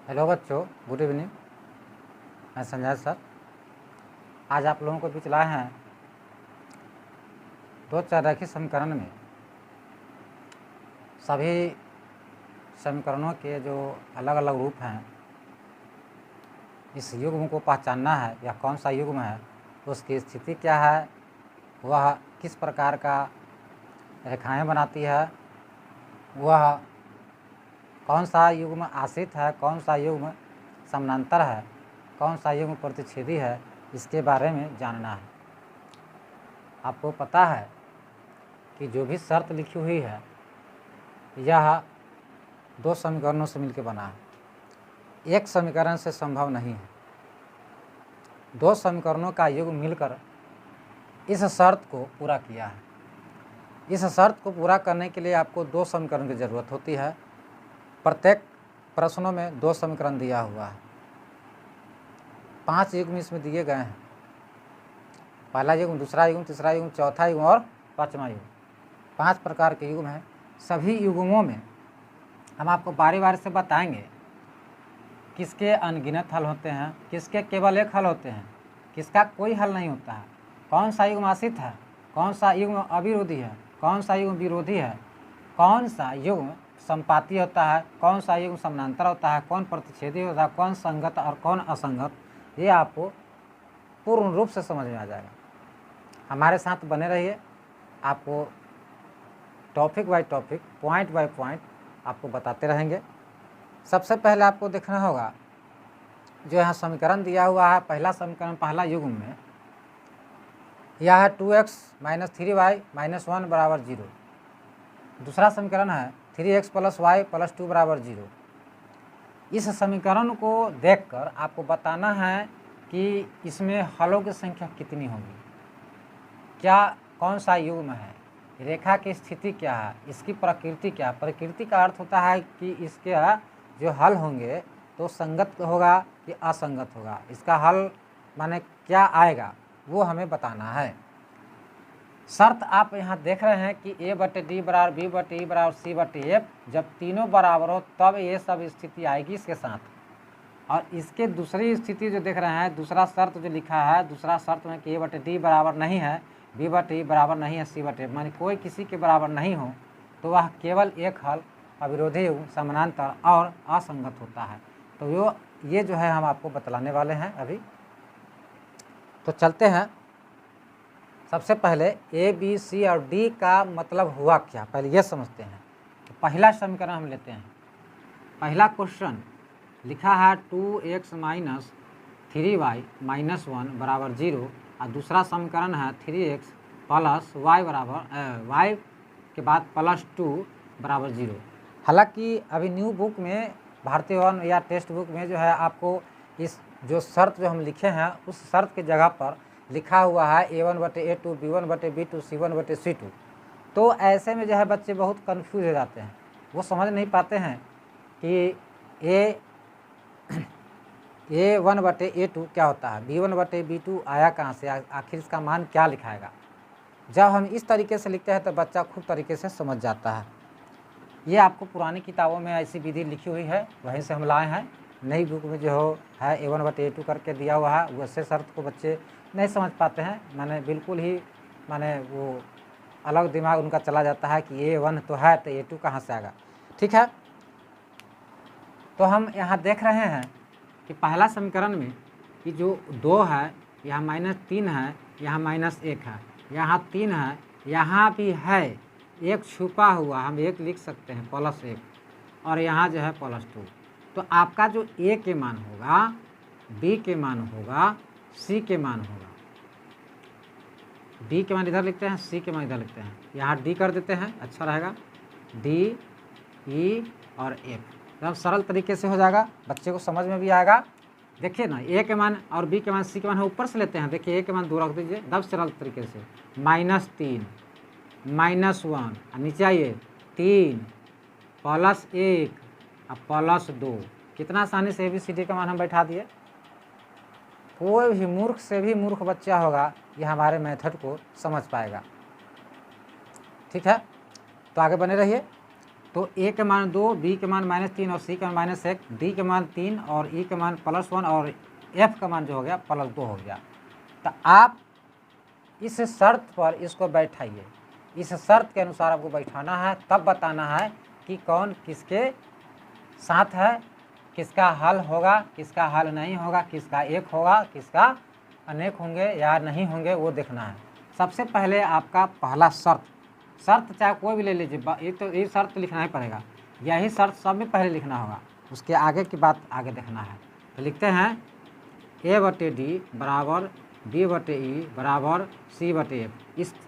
Hello बच्चों, good evening. मैं Sanjay sir आज आप लोगों को बीच लाए हैं दो चररेखीय समीकरण में सभी समीकरणों के जो अलग अलग रूप हैं, इस युग्म को पहचानना है या कौन सा युग्म है, उसकी स्थिति क्या है, वह किस प्रकार का रेखाएं बनाती है, वह कौन सा युग्म आश्रित है, कौन सा युग्म समानांतर है, कौन सा युग्म प्रतिच्छेदी है, इसके बारे में जानना है। आपको पता है कि जो भी शर्त लिखी हुई है यह दो समीकरणों से मिलकर बना है, एक समीकरण से संभव नहीं है। दो समीकरणों का युग्म मिलकर इस शर्त को पूरा किया है। इस शर्त को पूरा करने के लिए आपको दो समीकरण की ज़रूरत होती है। प्रत्येक प्रश्नों में दो समीकरण दिया हुआ है। 5 युग्म इसमें दिए गए हैं। पहला युग्म, दूसरा युग्म, तीसरा युग्म, चौथा युग्म और पांचवा युग्म। 5 प्रकार के युग्म हैं। सभी युग्मों में हम आपको बारी बारी से बताएंगे किसके अनगिनत हल होते हैं, किसके केवल एक हल होते हैं, किसका कोई हल नहीं होता है, कौन सा युग्म आश्रित है, कौन सा युग्म अविरोधी है, कौन सा युग्म विरोधी है, कौन सा युग्म संपाती होता है, कौन सा युग्म समानांतर होता है, कौन प्रतिच्छेदी होता है, कौन संगत और कौन असंगत, ये आपको पूर्ण रूप से समझ में आ जाएगा। हमारे साथ बने रहिए। आपको topic by topic, point by point आपको बताते रहेंगे। सबसे पहले आपको देखना होगा जो यहाँ समीकरण दिया हुआ है, पहला समीकरण पहला युग्म में यह है 2x - 3y - 1 बराबर 0। दूसरा समीकरण है 3x + y + 2 बराबर 0। इस समीकरण को देखकर आपको बताना है कि इसमें हलों की संख्या कितनी होगी, क्या कौन सा युग्म है, रेखा की स्थिति क्या है, इसकी प्रकृति क्या। प्रकृति का अर्थ होता है कि इसके जो हल होंगे तो संगत होगा कि असंगत होगा, इसका हल माने क्या आएगा वो हमें बताना है। शर्त आप यहाँ देख रहे हैं कि a/d बराबर b/e बराबर c/f, जब तीनों बराबर हो तब ये सब स्थिति आएगी इसके साथ। और इसके दूसरी स्थिति जो देख रहे हैं, दूसरा शर्त जो लिखा है, दूसरा शर्त में कि a/d बराबर नहीं है, b/e बराबर नहीं है c/f, माने कोई किसी के बराबर नहीं हो तो वह केवल एक हल अविरोधी युग्म, समानांतर और असंगत होता है। तो ये जो है हम आपको बतलाने वाले हैं अभी। तो चलते हैं। सबसे पहले ए, बी, सी और डी का मतलब हुआ क्या, पहले ये समझते हैं। तो पहला समीकरण हम लेते हैं। पहला क्वेश्चन लिखा है 2x - 3y - 1 बराबर 0 और दूसरा समीकरण है 3x + y बराबर y के बाद +2 बराबर 0। हालांकि अभी न्यू बुक में, भारतीय वन या टेक्स्ट बुक में जो है आपको इस जो शर्त जो हम लिखे हैं उस शर्त की जगह पर लिखा हुआ है a1/a2 b1/b2 c1/c2। तो ऐसे में जो है बच्चे बहुत कंफ्यूज हो जाते हैं, वो समझ नहीं पाते हैं कि a1/a2 क्या होता है, b1/b2 आया कहाँ से, आखिर इसका मान क्या लिखाएगा। जब हम इस तरीके से लिखते हैं तो बच्चा खूब तरीके से समझ जाता है। ये आपको पुरानी किताबों में ऐसी विधि लिखी हुई है, वहीं से हम लाए हैं। नई बुक में जो है a1/a2 करके दिया हुआ है, वैसे शर्त को बच्चे नहीं समझ पाते हैं। माने बिल्कुल ही वो अलग दिमाग उनका चला जाता है कि a1 तो है तो a2 कहाँ से आएगा। ठीक है, तो हम यहाँ देख रहे हैं कि पहला समीकरण में कि जो 2 है, यहाँ -3 है, यहाँ -1 है, यहाँ 3 है, यहाँ भी है एक छुपा हुआ, हम 1 लिख सकते हैं +1, और यहाँ जो है +2। तो आपका जो a के मान होगा, b के मान होगा, c के मान होगा। d के मान इधर लिखते हैं, c के मान इधर लिखते हैं, यहाँ d कर देते हैं, अच्छा रहेगा। d, e और f एकदम सरल तरीके से हो जाएगा, बच्चे को समझ में भी आएगा। देखिए ना, a के मान और b के मान, c के मान हम ऊपर से लेते हैं। देखिए a के मान 2 रख दीजिए, एकदम सरल तरीके से, -3 -1, नीचे आइए 3 +1 और +2। कितना आसानी से ABCD का मान हम बैठा दिए। कोई भी मूर्ख से भी मूर्ख बच्चा होगा ये हमारे मेथड को समझ पाएगा। ठीक है, तो आगे बने रहिए। तो ए के मान 2, बी के मान -3 और सी के मान -1, डी के मान 3 और ई के मान +1 और एफ का मान जो हो गया +2 हो गया। तो आप इस शर्त पर इसको बैठाइए, इस शर्त के अनुसार आपको बैठाना है, तब बताना है कि कौन किसके साथ है, किसका हल होगा, किसका हल नहीं होगा, किसका एक होगा, किसका अनेक होंगे या नहीं होंगे, वो देखना है। सबसे पहले आपका पहला शर्त चाहे कोई भी ले लीजिए, ये शर्त लिखना ही पड़ेगा, यही शर्त सब में पहले लिखना होगा, उसके आगे की बात आगे देखना है। तो लिखते हैं A/D बराबर B/E बराबर C/F।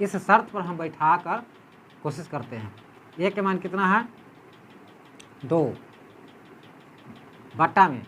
इस शर्त पर हम बैठा कर कोशिश करते हैं। ए के मान कितना है 2 बटा में,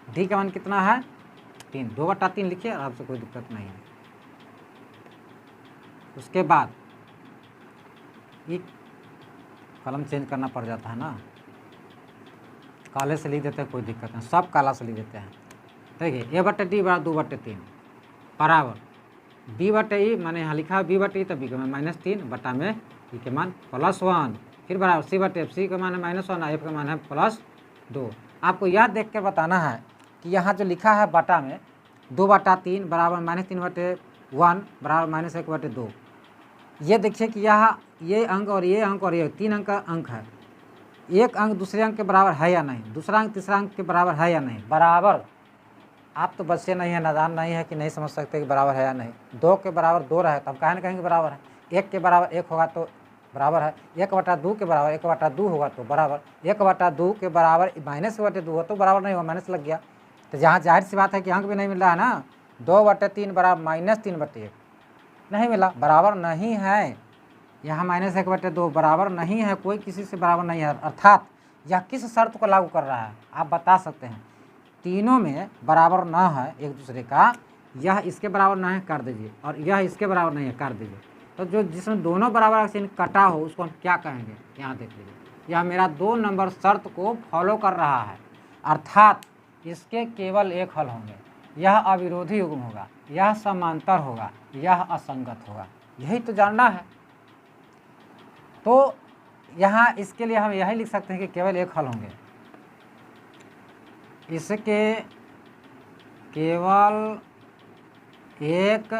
डी का मान कितना है 3, 2/3 लिखिए, आराम से, कोई दिक्कत नहीं है। उसके बाद ये कलम चेंज करना पड़ जाता है ना, काले से लिख देते हैं, कोई दिक्कत नहीं, सब काला से लिख देते हैं। देखिए A/D बराबर 2/3 बराबर B/E, मैंने यहाँ लिखा है B/E, तो B के मान -3 बटा में E के मान +1, फिर बराबर C/F, C का मान है -1 और F का मान है +2। आपको यह देख कर बताना है कि यहाँ जो लिखा है बटा में 2/3 बराबर -3/1 बराबर -1/2। ये देखिए कि यहाँ ये अंक और ये अंक और ये 3 अंक का अंक है, एक अंक दूसरे अंक के बराबर है या नहीं, दूसरा अंक तीसरा अंक के बराबर है या नहीं, बराबर। आप तो बच्चे नहीं है, नादान नहीं है कि नहीं समझ सकते कि बराबर है या नहीं। 2 के बराबर 2 रहे तब काहे न कहेंगे बराबर है, 1 के बराबर 1 होगा तो बराबर है, 1/2 के बराबर 1/2 होगा तो बराबर, 1/2 के बराबर -1/2 हो तो बराबर नहीं होगा, माइनस लग गया। तो जहाँ जाहिर सी बात है कि अंक भी नहीं मिल रहा है ना, 2/3 बराबर -3/1 नहीं मिला, बराबर नहीं है। यहाँ -1/2 बराबर नहीं है, कोई किसी से बराबर नहीं है। अर्थात यह किस शर्त को लागू कर रहा है आप बता सकते हैं, तीनों में बराबर ना है एक दूसरे का, यह इसके बराबर ना है कर दीजिए और यह इसके बराबर नहीं है कर दीजिए। तो जो जिसमें दोनों बराबर चिन्ह कटा हो उसको हम क्या कहेंगे, यहाँ देख लीजिए, यह मेरा 2 नंबर शर्त को फॉलो कर रहा है, अर्थात इसके केवल एक हल होंगे, यह अविरोधी युग्म होगा, यह समांतर होगा, यह असंगत होगा, यही तो जानना है। तो यहाँ इसके लिए हम यही लिख सकते हैं कि केवल एक हल होंगे, इसके केवल एक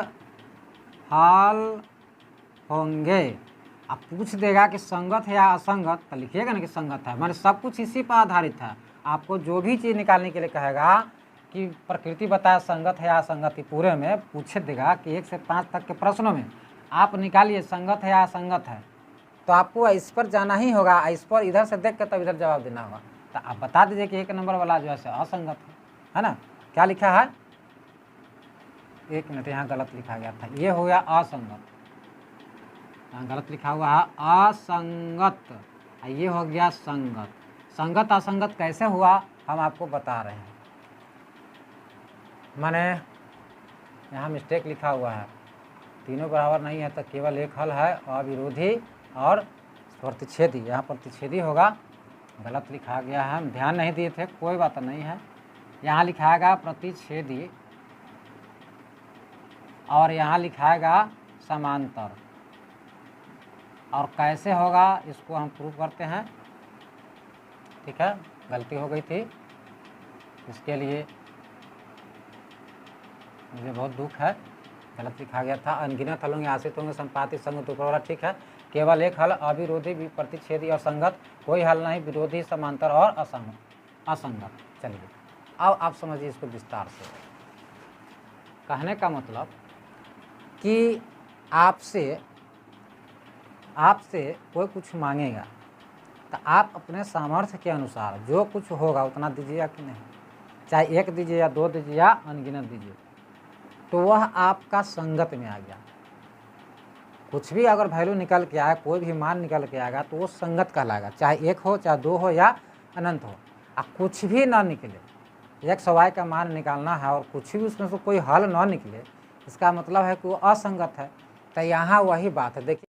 हल होंगे। अब पूछ देगा कि संगत है या असंगत, तो लिखिएगा ना कि संगत है, माने सब कुछ इसी पर आधारित है। आपको जो भी चीज़ निकालने के लिए कहेगा कि प्रकृति बताए संगत है या असंगत, पूरे में पूछ देगा कि 1 से 5 तक के प्रश्नों में आप निकालिए संगत है या असंगत है, तो आपको इस पर जाना ही होगा, इस पर इधर से देख कर तब इधर जवाब देना होगा। तो आप बता दीजिए कि 1 नंबर वाला जो है असंगत है ना। क्या लिखा है, 1 मिनट, यहाँ गलत लिखा गया था, ये हो गया असंगत, यहाँ गलत लिखा हुआ है असंगत, ये हो गया संगत। संगत असंगत कैसे हुआ हम आपको बता रहे हैं, माने यहाँ मिस्टेक लिखा हुआ है, तीनों बराबर नहीं है तो केवल एक हल है, अविरोधी और प्रतिच्छेदी, यहाँ प्रतिच्छेदी होगा, गलत लिखा गया है, हम ध्यान नहीं दिए थे, कोई बात नहीं है। यहाँ लिखाएगा प्रतिच्छेदी और यहाँ लिखाएगा समांतर, और कैसे होगा इसको हम प्रूफ करते हैं, ठीक है। गलती हो गई थी, इसके लिए मुझे बहुत दुख है, गलत लिखा गया था। अनगिनत हल होंगे, आश्रित होंगे, संपाती, संगत, ऊपर वाला, ठीक है। केवल एक हल, अविरोधी, प्रतिच्छेदी और संगत, कोई हल नहीं, विरोधी, समांतर और असंगत। चलिए अब आप समझिए इसको विस्तार से। कहने का मतलब कि आपसे कोई कुछ मांगेगा तो आप अपने सामर्थ्य के अनुसार जो कुछ होगा उतना दीजिएगा कि नहीं, चाहे 1 दीजिए या 2 दीजिए या अनगिनत दीजिए, तो वह आपका संगत में आ गया। कुछ भी अगर वैल्यू निकल के आए, कोई भी मान निकल के आएगा तो वो संगत कहलाएगा, चाहे 1 हो, चाहे 2 हो या अनंत हो। अब कुछ भी ना निकले, 100y का मान निकालना है और कुछ भी उसमें से कोई हल ना निकले, इसका मतलब है कि वो असंगत है। तो यहाँ वही बात है, देखिए